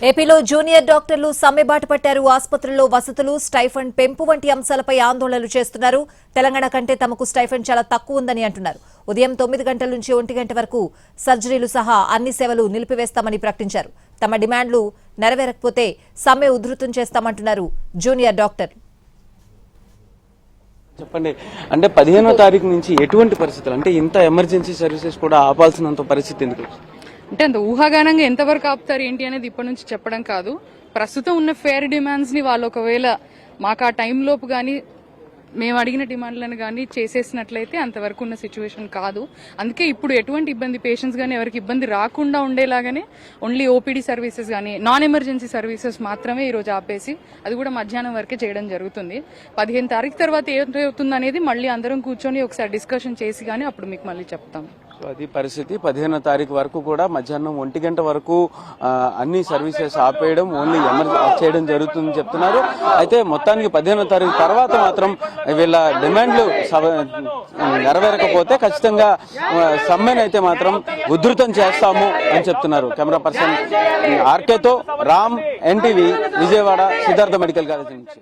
ఏపీలో జూనియర్ డాక్టర్లు సమ్మెబాట పట్టారు. ఆసుపత్రుల్లో వసతులు, స్టైఫండ్ పెంపు వంటి అంశాలపై ఆందోళనలు చేస్తున్నారు. తెలంగాణ కంటే తమకు స్టైఫండ్ చాలా తక్కువ ఉందని అంటున్నారు. ఉదయం 9 గంటల నుంచి 1 గంట వరకు సర్జరీలు సహా అన్ని సేవలు నిలిపివేస్తామని ప్రకటించారు. తమ డిమాండ్లు నెరవేరకపోతే సమ్మె ఉధృతం చేస్తామంటున్నారు జూనియర్ డాక్టర్లు. చెప్పండి, అంటే 15వ తారీఖు నుంచి ఎటువంటి పరిస్థితులు, అంటే ఇంత ఎమర్జెన్సీ సర్వీసెస్ కూడా ఆపాల్సినంత పరిస్థితి ఎందుకు? అంటే అంత ఊహాగానంగా ఎంతవరకు ఆపుతారు ఏంటి అనేది ఇప్పటి నుంచి చెప్పడం కాదు. ప్రస్తుతం ఉన్న ఫేర్ డిమాండ్స్ ని వాళ్ళు ఒకవేళ మాకు ఆ టైం లోపు కానీ మేము అడిగిన డిమాండ్లను కానీ చేసేసినట్లయితే అంతవరకు ఉన్న సిచ్యువేషన్ కాదు. అందుకే ఇప్పుడు ఎటువంటి ఇబ్బంది పేషెంట్స్ కానీ ఎవరికి ఇబ్బంది రాకుండా ఉండేలాగానే ఓన్లీ ఓపీడీ సర్వీసెస్ కానీ నాన్ ఎమర్జెన్సీ సర్వీసెస్ మాత్రమే ఈరోజు ఆపేసి అది కూడా మధ్యాహ్నం వరకే చేయడం జరుగుతుంది. 15 తారీఖు తర్వాత ఏమవుతుంది అనేది మళ్ళీ అందరం కూర్చొని ఒకసారి డిస్కషన్ చేసి కానీ అప్పుడు మీకు మళ్ళీ చెప్తాం. సో అది పరిస్థితి. 15వ తారీఖు వరకు కూడా మధ్యాహ్నం 1 గంట వరకు అన్ని సర్వీసెస్ ఆపేయడం, ఓన్లీ ఎమర్జెన్సీ చేయడం జరుగుతుందని చెప్తున్నారు. అయితే మొత్తానికి 15వ తారీఖు తర్వాత మాత్రం వీళ్ళ డిమాండ్లు నెరవేరకపోతే ఖచ్చితంగా సమ్మెను అయితే మాత్రం ఉధృతం చేస్తాము అని చెప్తున్నారు. కెమెరా పర్సన్ ఆర్కేతో Ram, NTV, Vijayawada, Siddhartha medical college నుంచి.